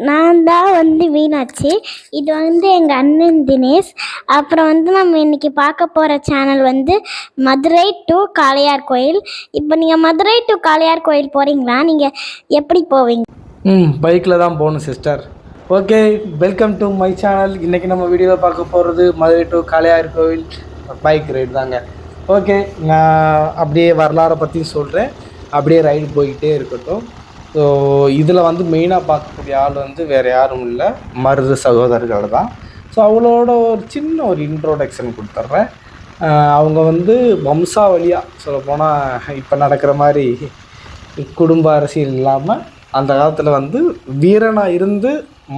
நான் தான் மீனாட்சி. இது எங்கள் அண்ணன் தினேஷ். அப்புறம் நம்ம இன்னைக்கு பார்க்க போகிற சேனல் மதுரை டு காளையார் கோயில். இப்போ நீங்கள் மதுரை டு காளையார் கோயில் போகிறீங்களா? நீங்கள் எப்படி போவீங்க? பைக்கில் தான் போகணும் sister. Okay, welcome to my channel. இன்றைக்கி நம்ம வீடியோவில் பார்க்க போகிறது மதுரை டு காளையார் கோவில் பைக் ரைடு தாங்க. ஓகே, நான் அப்படியே வரலாறை பற்றி சொல்கிறேன், அப்படியே ரைடு போய்கிட்டே இருக்கட்டும். ஸோ இதில் மெயினாக பார்க்கக்கூடிய ஆள் வேறு யாரும் இல்லை, மருது சகோதரர்கள் தான். ஸோ அவங்களோட ஒரு சின்ன ஒரு இன்ட்ரோடக்ஷன் கொடுத்துட்றேன். அவங்க வம்சாவளியாக சொல்லப்போனால் இப்போ நடக்கிற மாதிரி குடும்ப அரசியல் இல்லாமல் அந்த காலத்தில் வீரனாக இருந்து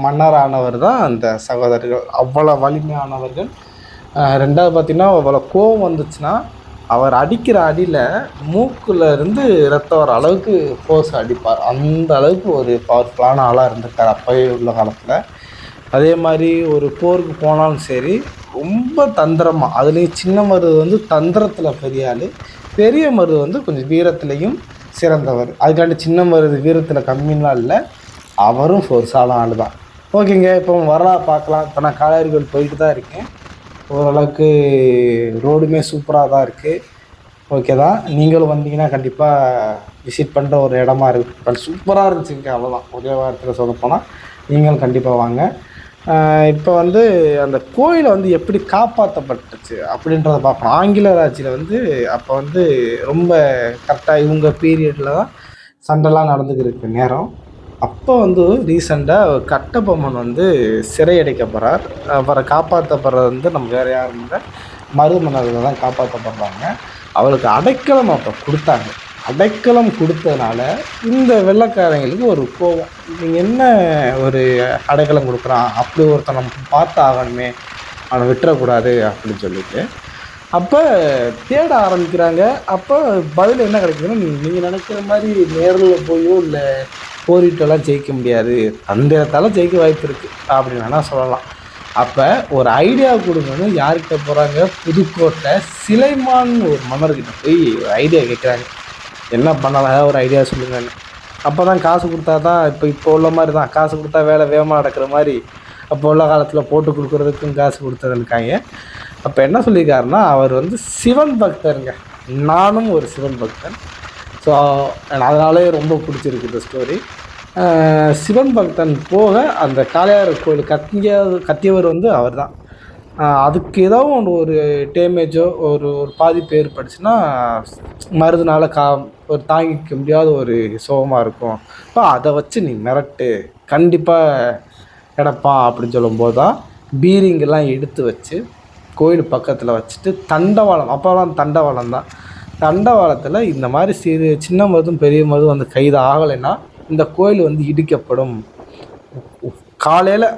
மன்னரானவர் தான் அந்த சகோதரர்கள். அவ்வளோ வலிமையானவர்கள். ரெண்டாவது பார்த்திங்கன்னா அவ்வளோ கோவம் வந்துச்சுன்னா அவர் அடிக்கிற அடியில் மூக்கில் இருந்து ரத்தம் வர அளவுக்கு ஃபோர்ஸ் அடிப்பார். அந்த அளவுக்கு ஒரு பவர்ஃபுல்லான ஆளாக இருந்திருக்கார் அப்போயே உள்ள காலத்தில். அதே மாதிரி ஒரு போருக்கு போனாலும் சரி, ரொம்ப தந்திரமாக, அதுலேயும் சின்ன மருது தந்திரத்தில் பெரிய ஆள், பெரிய மருது கொஞ்சம் வீரத்துலேயும் சிறந்தவர். அதுக்காண்டி சின்ன மருது வீரத்தில் கம்மிலாம் இல்லை, அவரும் ஃபோர்ஸான ஆள் தான். ஓகேங்க, இப்போ வரலாறு பார்க்கலாம். இப்போ நான் காளையார் கோவில் போயிட்டு தான் இருக்கேன். ஓரளவுக்கு ரோடுமே சூப்பராக தான் இருக்குது. ஓகே தான், நீங்களும் வந்தீங்கன்னா கண்டிப்பாக விசிட் பண்ணுற ஒரு இடமா இருக்குது. இப்போ சூப்பராக இருந்துச்சுங்க, அவ்வளோதான். ஒரே வாரத்தில் சொல்லப்போனால் நீங்களும் கண்டிப்பாக வாங்க. இப்போ அந்த கோயிலை எப்படி காப்பாற்றப்பட்டுச்சு அப்படின்றத பார்ப்போம். ஆங்கிலேயர் ஆட்சியில் அப்போ ரொம்ப கரெக்டாக இவங்க பீரியடில் தான் சண்டைலாம் நடந்துக்கிருக்கு நேரம். அப்போ ரீசெண்டாக கட்டபொம்மன் சிறையடைக்கப்படுறார். அவரை காப்பாற்றப்படுறது நம்ம வேறு யாரும் இல்லை, மருது மன்னர்கள் தான் காப்பாற்றப்படுறாங்க. அவளுக்கு அடைக்கலம் அப்போ கொடுத்தாங்க. அடைக்கலம் கொடுத்ததுனால இந்த வெள்ளைக்காரங்களுக்கு ஒரு கோபம், நீங்கள் என்ன ஒரு அடைக்கலம் கொடுக்குறான், அப்படி ஒருத்தன் நம்ம பார்த்து ஆகணுமே, அவனை விட்டுறக்கூடாது அப்படின்னு சொல்லிட்டு அப்போ தேட ஆரம்பிக்கிறாங்க. அப்போ பதில் என்ன கிடைக்குதுன்னா, நீங்கள் நினைக்கிற மாதிரி நேரில் போயோ இல்லை போரிட்டெல்லாம் ஜெயிக்க முடியாது, தந்திரத்தால் ஜெயிக்க வாய்ப்பு இருக்குது அப்படின்னு வேணால் சொல்லலாம். அப்போ ஒரு ஐடியா கொடுங்கன்னு யார்கிட்ட போகிறாங்க, புதுக்கோட்டை சிலைமான் ஒரு மன்னர்கிட்ட போய் ஒரு ஐடியா கேட்குறாங்க. என்ன பண்ணலாம், ஒரு ஐடியா சொல்லுங்கன்னு. அப்போ தான் காசு கொடுத்தா தான், இப்போ உள்ள மாதிரி தான், காசு கொடுத்தா வேலை வேகமாக நடக்கிற மாதிரி அப்போ உள்ள காலத்தில் போட்டு கொடுக்குறதுக்கும் காசு கொடுத்ததுருக்காங்க. அப்போ என்ன சொல்லியிருக்காருன்னா, அவர் சிவன் பக்தருங்க. நானும் ஒரு சிவன் பக்தன். ஸோ அதனாலே ரொம்ப பிடிச்சிருக்கு இந்த ஸ்டோரி. சிவன் பக்தன் போக அந்த காளையார் கோயில் கத்தியவர் அவர் தான். அதுக்கு ஏதோ ஒரு டேமேஜோ ஒரு பாதிப்பு ஏற்பட்டுச்சுன்னா மருதுனால ஒரு தாங்கிக்க முடியாத ஒரு சோகமாக இருக்கும். இப்போ அதை வச்சு நீ மிரட்டு, கண்டிப்பாக கிடப்பான் அப்படின்னு சொல்லும்போது தான் பீரிங்கெல்லாம் எடுத்து வச்சு கோயில் பக்கத்தில் வச்சுட்டு தண்டவாளம், அப்போலாம் தண்டவாளம் தான், தண்டவாளத்தில் இந்த மாதிரி சின்ன மருதும் பெரிய மருதும் கைது ஆகலைன்னா இந்த கோயில் இடிக்கப்படும். காலையில்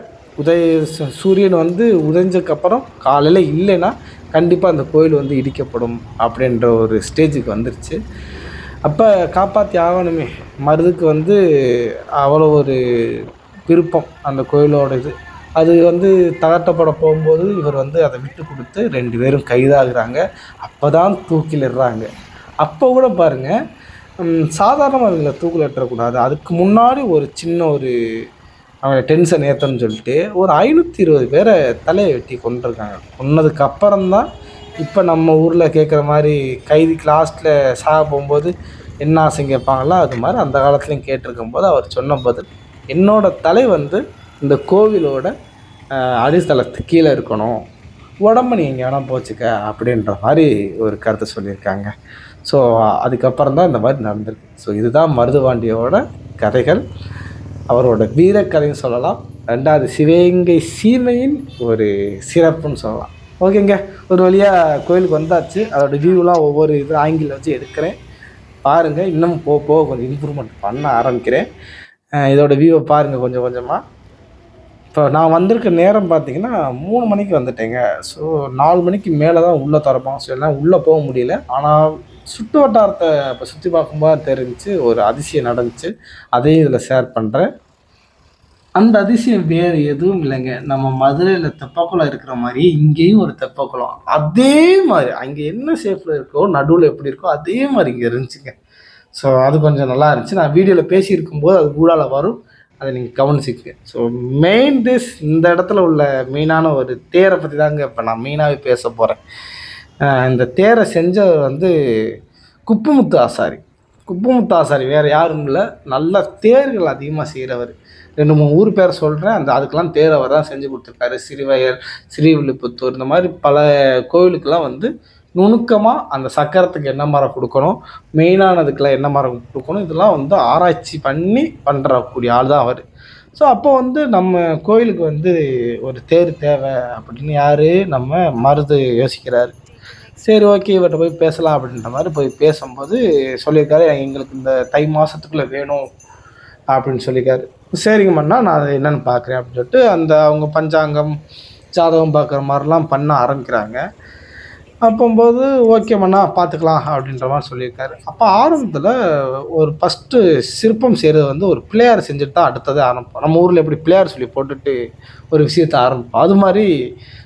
சூரியன் உதஞ்சதுக்கப்புறம் காலையில் இல்லைன்னா கண்டிப்பாக அந்த கோயில் இடிக்கப்படும் அப்படின்ற ஒரு ஸ்டேஜுக்கு வந்துருச்சு. அப்போ காப்பாற்றி ஆகணுமே, மருதுக்கு அவ்வளோ ஒரு விருப்பம் அந்த கோயிலோட இது. அது தகர்த்தப்பட போகும்போது இவர் அதை விட்டு கொடுத்து 2 பேரும் கைதாகிறாங்க. அப்போ தான் தூக்கிலிடுறாங்க. அப்போ கூட பாருங்கள், சாதாரணமாக இவங்களை தூக்கில் ஏற்றக்கூடாது, அதுக்கு முன்னாடி ஒரு சின்ன ஒரு அவனை டென்ஷன் ஏற்றணும்னு சொல்லிட்டு ஒரு 520 பேரை தலையை வெட்டி கொண்டிருக்காங்க. கொன்னதுக்கு அப்புறம்தான் இப்போ நம்ம ஊரில் கேட்குற மாதிரி கைதிக்கு லாஸ்ட்டில் சாக போகும்போது என்ன ஆசை கேட்பாங்களோ அது மாதிரி அந்த காலத்துலையும் கேட்டிருக்கும் போது அவர் சொன்ன பதில், என்னோடய தலை இந்த கோவிலோட அடித்தளத்துக்கு கீழே இருக்கணும், உடம்பு நீ எங்கே வேணால் போச்சுக்க அப்படின்ற மாதிரி ஒரு கருத்தை சொல்லியிருக்காங்க. ஸோ அதுக்கப்புறம் தான் இந்த மாதிரி நடந்திருக்கு. ஸோ இதுதான் மருதுபாண்டியோட கதைகள், அவரோட வீரக்கதைன்னு சொல்லலாம். 2வது சிவகங்கை சீமையின் ஒரு சிறப்புன்னு சொல்லலாம். ஓகேங்க, ஒரு வழியாக கோயிலுக்கு வந்தாச்சு. அதோட வியூலாம் ஒவ்வொரு இது ஆங்கிளில் வச்சு எடுக்கிறேன், பாருங்கள். இன்னும் போக கொஞ்சம் இம்ப்ரூவ்மெண்ட் பண்ண ஆரம்பிக்கிறேன். இதோட வியூவை பாருங்கள் கொஞ்சம் கொஞ்சமாக. இப்போ நான் வந்திருக்க நேரம் பார்த்திங்கன்னா 3 மணிக்கு வந்துட்டேங்க. ஸோ 4 மணிக்கு மேலே தான் உள்ளே திறப்போம். ஸோ எல்லாம் உள்ளே போக முடியல. ஆனால் சுற்று வட்டாரத்தை இப்போ சுற்றி பார்க்கும்போது தெரிஞ்சு ஒரு அதிசயம் நடந்துச்சு, அதையும் இதில் ஷேர் பண்ணுறேன். அந்த அதிசயம் வேறு எதுவும் இல்லைங்க, நம்ம மதுரையில் தெப்பக்குளம் இருக்கிற மாதிரி இங்கேயும் ஒரு தெப்பக்குளம் அதே மாதிரி, அங்கே என்ன ஷேப்பில் இருக்கோ நடுவில் எப்படி இருக்கோ அதே மாதிரி இங்கே இருந்துச்சுங்க. ஸோ அது கொஞ்சம் நல்லா இருந்துச்சு. நான் வீடியோவில் பேசியிருக்கும்போது அது கூடால வரும், அதை நீங்கள் கவனிச்சிக்க. ஸோ இந்த இடத்துல உள்ள மெயினான ஒரு தேரை பற்றி தாங்க இப்போ நான் மெயினாகவே பேச போகிறேன். இந்த தேரை செஞ்சவர் வந்து குப்புமுத்து ஆசாரி. குப்புமுத்து ஆசாரி வேறு யாரும் இல்லை, நல்ல தேர்கள் அதிகமாக செய்கிறவர். 2-3 ஊர் பேரை சொல்கிறேன், அதுக்கெல்லாம் தேர் அவர் தான் செஞ்சு கொடுத்துருக்காரு. சிறுவயல், ஸ்ரீவில்லிபுத்தூர், இந்த மாதிரி பல கோவிலுக்கெல்லாம் வந்து நுணுக்கமாக அந்த சக்கரத்துக்கு என்ன மரம் கொடுக்கணும், மெயினானதுக்கெல்லாம் என்ன மரம் கொடுக்கணும், இதெல்லாம் வந்து ஆராய்ச்சி பண்ணி பண்ணுறக்கூடிய ஆள் தான் அவர். ஸோ அப்போ வந்து நம்ம கோயிலுக்கு வந்து ஒரு தேர் தேவை அப்படின்னு யார் நம்ம மருது யோசிக்கிறாரு. சரி, ஓகே, இவர்கிட்ட போய் பேசலாம் அப்படின்ற மாதிரி போய் பேசும்போது சொல்லியிருக்காரு, எங்களுக்கு இந்த தை மாதத்துக்குள்ளே வேணும் அப்படின்னு சொல்லியிருக்காரு. சரிங்க மண்ணா, நான் அதை என்னென்னு பார்க்குறேன் அப்படின்னு சொல்லிட்டு அவங்க பஞ்சாங்கம் ஜாதகம் பார்க்குற மாதிரிலாம் பண்ண ஆரம்பிக்கிறாங்க. அப்போம்போது ஓகே மண்ணா பார்த்துக்கலாம் அப்படின்ற மாதிரி சொல்லியிருக்காரு. அப்போ ஆரம்பத்தில் ஒரு ஃபஸ்ட்டு சிற்பம் செய்கிறது வந்து ஒரு பிள்ளையார் செஞ்சுட்டு தான் அடுத்தது ஆரம்பிப்போம். நம்ம ஊரில் எப்படி பிள்ளையார் சொல்லி போட்டுட்டு ஒரு விஷயத்தை ஆரம்பிப்போம், அது மாதிரி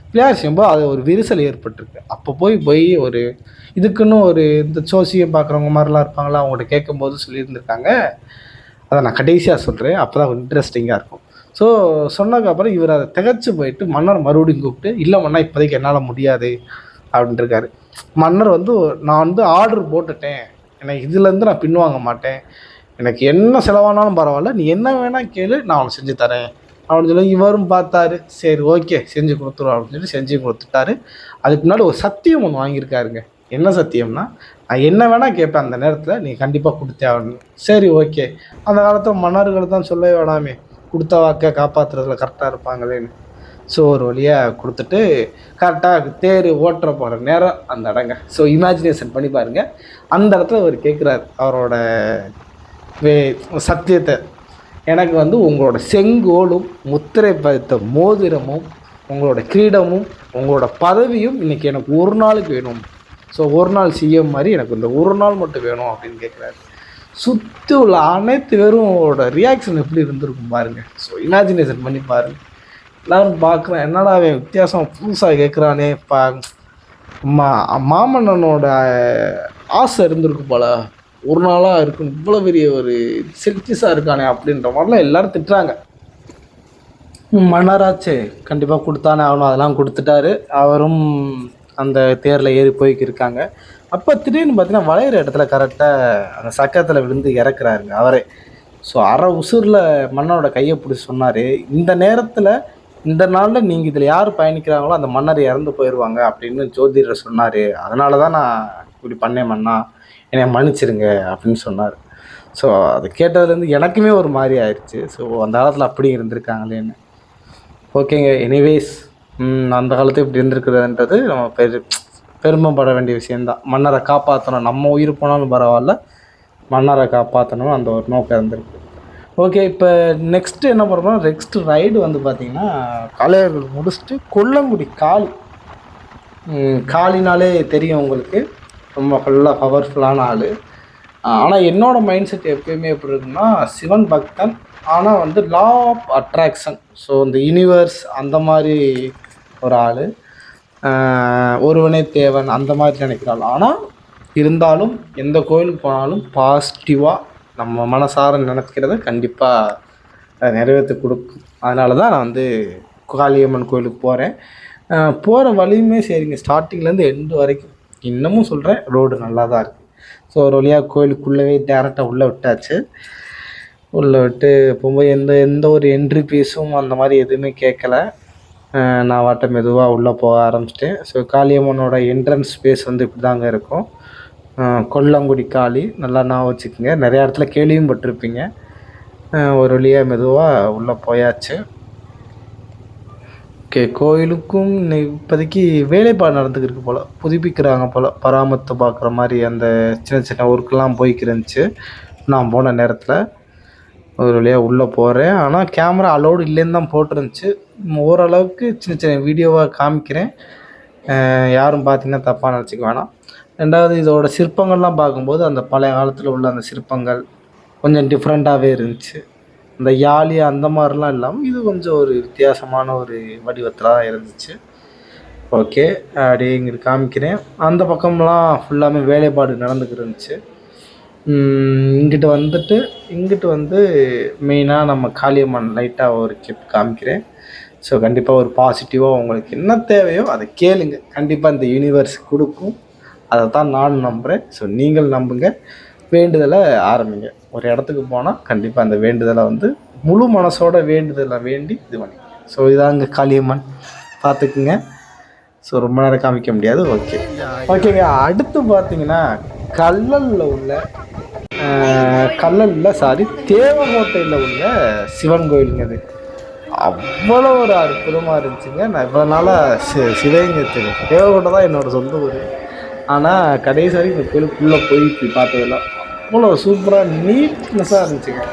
பிள்ளையார் செய்யும்போது அது ஒரு விரிசல் ஏற்பட்டிருக்கு. அப்போ போய் ஒரு இதுக்குன்னு ஒரு இந்த ஜோசியம் பார்க்குறவங்க மாதிரிலாம் இருப்பாங்களா, அவங்கள்ட்ட கேட்கும்போது சொல்லியிருந்திருக்காங்க. அதை நான் கடைசியாக சொல்கிறேன், அப்போ தான் இன்ட்ரெஸ்டிங்காக இருக்கும். ஸோ சொன்னதுக்கப்புறம் இவர் அதை திகச்சு போயிட்டு மன்னர் மறுபடியும் கூப்பிட்டு, இல்லை மன்னா இப்போதைக்கு என்னால் முடியாது அப்படின்ட்டுருக்காரு. மன்னர் வந்து, நான் வந்து ஆர்டர் போட்டுட்டேன், எனக்கு இதுலேருந்து நான் பின்வாங்க மாட்டேன், எனக்கு என்ன செலவானாலும் பரவாயில்ல, நீ என்ன வேணால் கேளு, நான் அவனை செஞ்சு தரேன் அப்படின்னு சொல்லி இவரும் பார்த்தாரு. சரி, ஓகே, செஞ்சு கொடுத்துருவோம் அப்படின்னு சொல்லி செஞ்சு கொடுத்துட்டாரு. அதுக்கு முன்னாடி ஒரு சத்தியம் ஒன்று வாங்கியிருக்காருங்க. என்ன சத்தியம்னா, நான் என்ன வேணால் கேட்பேன் அந்த நேரத்தில், நீ கண்டிப்பாக கொடுத்தே ஆகணும். சரி, ஓகே. அந்த காலத்தில் மன்னர்கள் தான் சொல்லவே வேணாமே, கொடுத்த வாக்கை காப்பாற்றுறதுல கரெக்டாக இருப்பாங்களேன்னு. ஸோ ஒரு வழியாக கொடுத்துட்டு கரெக்டாக தேர் ஓட்டுற போகிற நேரம் அந்த இடங்க. ஸோ இமேஜினேஷன் பண்ணி பாருங்கள். அந்த இடத்துல அவர் கேட்குறாரு அவரோட சத்தியத்தை, எனக்கு வந்து உங்களோட செங்கோலும் முத்திரை பதித்த மோதிரமும் உங்களோட கிரீடமும் உங்களோட பதவியும் இன்றைக்கி எனக்கு ஒரு நாளுக்கு வேணும். ஸோ ஒரு நாள் சிஎம் மாதிரி எனக்கு இந்த ஒரு நாள் மட்டும் வேணும் அப்படின்னு கேட்குறாரு. சுற்றி உள்ள அனைத்து பேரோட ரியாக்ஷன் எப்படி இருந்திருக்கும் பாருங்கள். ஸோ இமேஜினேஷன் பண்ணி பாருங்கள். எல்லோரும் பார்க்குறேன், என்னடா அவன் வித்தியாசம் புதுசாக கேட்குறானே, மாமன்னனோட ஆசை இருந்திருக்கு போல், ஒரு நாளாக இருக்கும், இவ்வளோ பெரிய ஒரு செல்ஃபிஷாக இருக்கானே அப்படின்ற மாதிரிலாம் எல்லோரும் திட்டுறாங்க. மன்னராச்சே, கண்டிப்பாக கொடுத்தானே ஆகணும், அதெல்லாம் கொடுத்துட்டாரு. அவரும் அந்த தேரில் ஏறி போய்க்கிருக்காங்க. அப்போ திடீர்னு பார்த்தீங்கன்னா வளையிற இடத்துல கரெக்டாக அந்த சக்கரத்தில் விழுந்து இறக்குறாருங்க அவரே. ஸோ அரை உசுரில் மன்னனோட கையை பிடிச்சி சொன்னார், இந்த நேரத்தில் இந்த நாளில் நீங்கள் இதில் யார் பயணிக்கிறாங்களோ அந்த மன்னர் இறந்து போயிடுவாங்க அப்படின்னு ஜோதிடர் சொன்னார். அதனால தான் நான் இப்படி பண்ணேன் மன்னா, என்னை மன்னிச்சிருங்க அப்படின்னு சொன்னார். ஸோ அதை கேட்டதுலேருந்து எனக்குமே ஒரு மாதிரி ஆயிடுச்சு. ஸோ அந்த காலத்தில் அப்படி இருந்திருக்காங்களேன்னு. ஓகேங்க, எனிவேஸ் அந்த காலத்தில் இப்படி இருந்திருக்குதுன்றது நம்ம பெருமைப்பட வேண்டிய விஷயந்தான். மன்னரை காப்பாற்றணும், நம்ம உயிர் போனாலும் பரவாயில்ல, மன்னரை காப்பாற்றணும், அந்த ஒரு நோக்கம் இருந்திருக்கு. ஓகே, இப்போ நெக்ஸ்ட்டு என்ன பண்ணுறோம்னா, நெக்ஸ்ட்டு ரைடு வந்து பார்த்திங்கன்னா காளையார்கள் முடிச்சுட்டு கொல்லங்குடி காளினாலே தெரியும் உங்களுக்கு, ரொம்ப ஃபுல்லாக பவர்ஃபுல்லான ஆள். ஆனால் என்னோடய மைண்ட் செட் எப்போயுமே எப்படி இருக்குன்னா, சிவன் பக்தன், ஆனால் வந்து லா ஆஃப் அட்ராக்ஷன், ஸோ இந்த யூனிவர்ஸ் அந்த மாதிரி ஒரு ஆள், ஒருவனே தேவன் அந்த மாதிரி நினைக்கிறாள். ஆனால் இருந்தாலும் எந்த கோயிலுக்கு போனாலும் பாசிட்டிவாக நம்ம மனசார நினைக்கிறத கண்டிப்பாக நிறைவேற்றி கொடுக்கும். அதனால தான் நான் வந்து காளியம்மன் கோயிலுக்கு போகிறேன். போகிற வழியுமே சரிங்க, ஸ்டார்டிங்லேருந்து எண்டு வரைக்கும் இன்னமும் சொல்கிறேன், ரோடு நல்லா தான் இருக்குது. ஸோ ஒரு வழியாக கோயிலுக்குள்ளவே டேரெக்டாக உள்ளே விட்டாச்சு. உள்ளே விட்டு போகும்போது எந்த ஒரு என்ட்ரி ஃபீஸும் அந்த மாதிரி எதுவுமே கேட்கல. நான் வாட்ட மெதுவாக உள்ளே போக ஆரம்பிச்சிட்டேன். ஸோ காளியம்மனோட என்ட்ரன்ஸ் ஸ்பேஸ் வந்து இப்படி தாங்க இருக்கும். கொல்லங்குடி காளி நல்லா நான் வச்சுக்கோங்க, நிறையா இடத்துல கேள்வியும் பட்டிருப்பீங்க. ஒரு வழியாக மெதுவாக உள்ளே போயாச்சு. ஓகே, கோயிலுக்கும் இப்போதைக்கு வேலைப்பாடு நடந்துக்கிருக்கு போல், புதுப்பிக்கிறாங்க போல், பராமரித்து பார்க்குற மாதிரி அந்த சின்ன சின்ன ஒர்க்கெலாம் போய்க்கிருந்துச்சு நான் போன நேரத்தில். ஒரு வழியாக உள்ளே போகிறேன். ஆனால் கேமரா அலோடு இல்லைன்னு தான் போட்டிருந்துச்சு. ஓரளவுக்கு சின்ன சின்ன வீடியோவாக காமிக்கிறேன், யாரும் பார்த்திங்கன்னா தப்பாக நினச்சிக்க வேணாம். ரெண்டாவது, இதோட சிற்பங்கள்லாம் பார்க்கும்போது அந்த பழைய காலத்தில் உள்ள அந்த சிற்பங்கள் கொஞ்சம் டிஃப்ரெண்ட்டாகவே இருந்துச்சு. இந்த யாழி அந்த மாதிரிலாம் இல்லாமல் இது கொஞ்சம் ஒரு வித்தியாசமான ஒரு வடிவத்தில் தான் இருந்துச்சு. ஓகே, அப்படியே இங்கே காமிக்கிறேன். அந்த பக்கம்லாம் ஃபுல்லாமே வேலைப்பாடு நடந்துக்கிட்டு இருந்துச்சு. இங்கிட்டு வந்து மெயினாக நம்ம காளியம்மன் லைட்டாக ஒரு கிளிப் காமிக்கிறேன். ஸோ கண்டிப்பாக ஒரு பாசிட்டிவாக உங்களுக்கு என்ன தேவையோ அதை கேளுங்க. கண்டிப்பாக இந்த யூனிவர்ஸ் கொடுக்கும். அதை தான் நானும் நம்புகிறேன். ஸோ நீங்கள் நம்புங்க, வேண்டுதலை ஆரம்பிங்க. ஒரு இடத்துக்கு போனால் கண்டிப்பாக அந்த வேண்டுதலை வந்து முழு மனசோட வேண்டுதலை வேண்டி இது பண்ணி. ஸோ இதாங்க காளியம்மன், பார்த்துக்குங்க. ஸோ ரொம்ப நேரம் காமிக்க முடியாது. ஓகேங்க. அடுத்து பார்த்தீங்கன்னா தேவகோட்டையில் உள்ள சிவன் கோயிலுங்க. அது அவ்வளோ ஒரு அற்புதமாக இருந்துச்சுங்க. நான் இவ்வளோ நாளாக சிவகங்கை தேவகோட்டை தான் என்னோடய சொந்த ஊர். ஆனால் கடைசி வரைக்கும் இந்த கோயிலுக்குள்ளே போய் பார்த்ததில்ல. அவ்வளோ சூப்பராக நீட்னஸாக இருந்துச்சுங்க.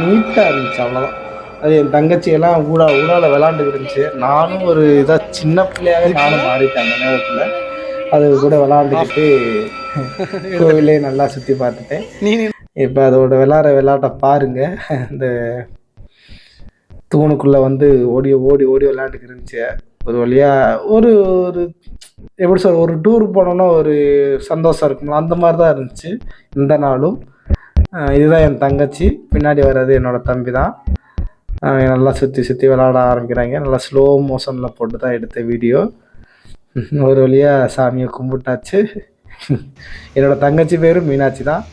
நீட்டாக இருந்துச்சு, அவ்வளோதான். அது என் தங்கச்சியெல்லாம் ஊடால விளாண்டுக்கு இருந்துச்சு. நானும் ஒரு இதாக சின்ன பிள்ளையாகவே நானும் மாறிட்டேன் அந்த நேரத்தில். அது கூட விளாண்டுக்கிட்டு கோவிலே நல்லா சுற்றி பார்த்துட்டேன். இப்போ அதோட விளாட்டை பாருங்கள். இந்த தூணுக்குள்ளே வந்து ஓடி விளாண்டுக்கு இருந்துச்சு. ஒரு வழியாக ஒரு எப்படி சொல்ற, ஒரு டூர் போனோன்னா ஒரு சந்தோஷம் இருக்குங்களா, அந்த மாதிரி தான் இருந்துச்சு இந்த நாளும். இதுதான் என் தங்கச்சி, பின்னாடி வர்றது என்னோடய தம்பி தான். நல்லா சுற்றி விளாட ஆரம்பிக்கிறாங்க. நல்லா ஸ்லோ மோஷனில் போட்டு தான் எடுத்த வீடியோ. ஒரு வழியாக சாமியை கும்பிட்டாச்சு. என்னோடய தங்கச்சி பேரும் மீனாட்சி தான்.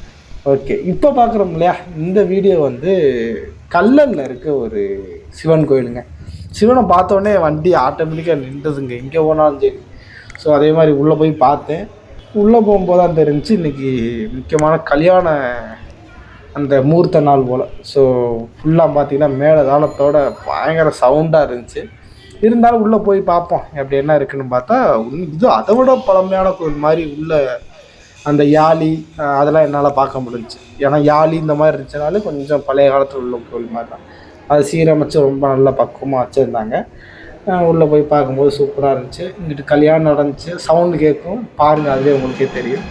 ஓகே, இப்போ பார்க்குறோம் இல்லையா, இந்த வீடியோ வந்து கல்லலில் இருக்க ஒரு சிவன் கோயிலுங்க. சிவனை பார்த்தோன்னே வண்டி ஆட்டோமேட்டிக்காக நின்றுதுங்க, எங்கே போனாலும் சரி. ஸோ அதே மாதிரி உள்ளே போய் பார்த்தேன். உள்ளே போகும்போது தான் தெரிஞ்சு இன்றைக்கி முக்கியமான கல்யாண அந்த முகூர்த்த நாள் போல். ஸோ ஃபுல்லாக பார்த்திங்கன்னா மேலே தாளத்தோட பயங்கர சவுண்டாக இருந்துச்சு. இருந்தாலும் உள்ளே போய் பார்ப்போம் எப்படி என்ன இருக்குதுன்னு பார்த்தா, இது அதை விட பழமையான கோயில் மாதிரி உள்ள அந்த யாழி அதெல்லாம் என்னால் பார்க்க முடிஞ்சிச்சு. ஏன்னா யாழி இந்த மாதிரி இருந்துச்சுனாலே கொஞ்சம் பழைய காலத்தில் உள்ள கோயில் மாதிரி தான். அதை சீரமைச்சு ரொம்ப நல்லா பக்குவமாக வச்சுருந்தாங்க. உள்ளே போய் பார்க்கும்போது சூப்பராக இருந்துச்சு. இங்கிட்டு கல்யாணம் நடந்துச்சு, சவுண்டு கேட்கும், பாருங்கள், அதுவே உங்களுக்கே தெரியும்.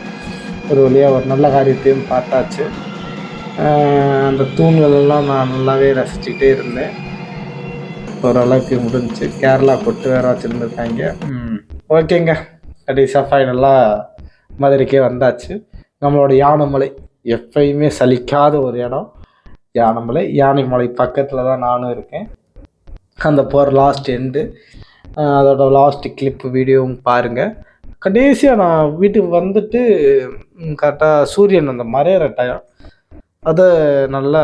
ஒரு வழியாக ஒரு நல்ல காரியத்தையும் பார்த்தாச்சு. அந்த தூண்களெல்லாம் நான் நல்லாவே ரசிச்சுக்கிட்டே இருந்தேன். ஓரளவுக்கு முடிஞ்சிச்சு. கேரளா கொட்டு வேறு வச்சுருந்துருக்காங்க. ஓகேங்க, கடைசியாக ஃபைனலாக மதுரைக்கே வந்தாச்சு. நம்மளோட யானைமலை எப்பயுமே சலிக்காத ஒரு இடம் யானைமலை. யானைமலை பக்கத்தில் தான் நானும் இருக்கேன். அந்த போகிற லாஸ்ட் எண்டு, அதோட லாஸ்ட் கிளிப்பு வீடியோவும் பாருங்கள். கடைசியாக நான் வீட்டுக்கு வந்துட்டு கரெக்டாக சூரியன் அந்த மறையிற டைம், அதை நல்லா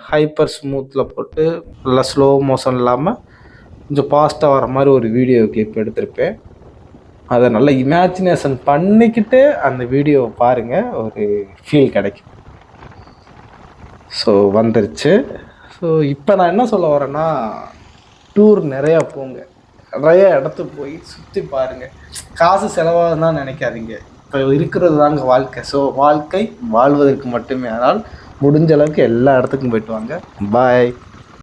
ஹைப்பர் ஸ்மூத்தில் போட்டு நல்லா ஸ்லோ மோஷன் இல்லாமல் கொஞ்சம் ஃபாஸ்ட்டாக வர மாதிரி ஒரு வீடியோ கிளிப் எடுத்திருப்பேன். அதை நல்லா இமேஜினேஷன் பண்ணிக்கிட்டு அந்த வீடியோவை பாருங்கள், ஒரு ஃபீல் கிடைக்கும். ஸோ வந்துருச்சு. ஸோ இப்போ நான் என்ன சொல்ல வரேன்னா, டூர் நிறையா போங்க, நிறைய இடத்துக்கு போய் சுற்றி பாருங்கள். காசு செலவாகுதான் நினைக்காதீங்க. இப்போ இருக்கிறது தாங்க வாழ்க்கை. ஸோ வாழ்க்கை வாழ்வதற்கு மட்டுமே. ஆனால் முடிஞ்ச அளவுக்கு எல்லா இடத்துக்கும் போய்ட்டு வாங்க. பாய்.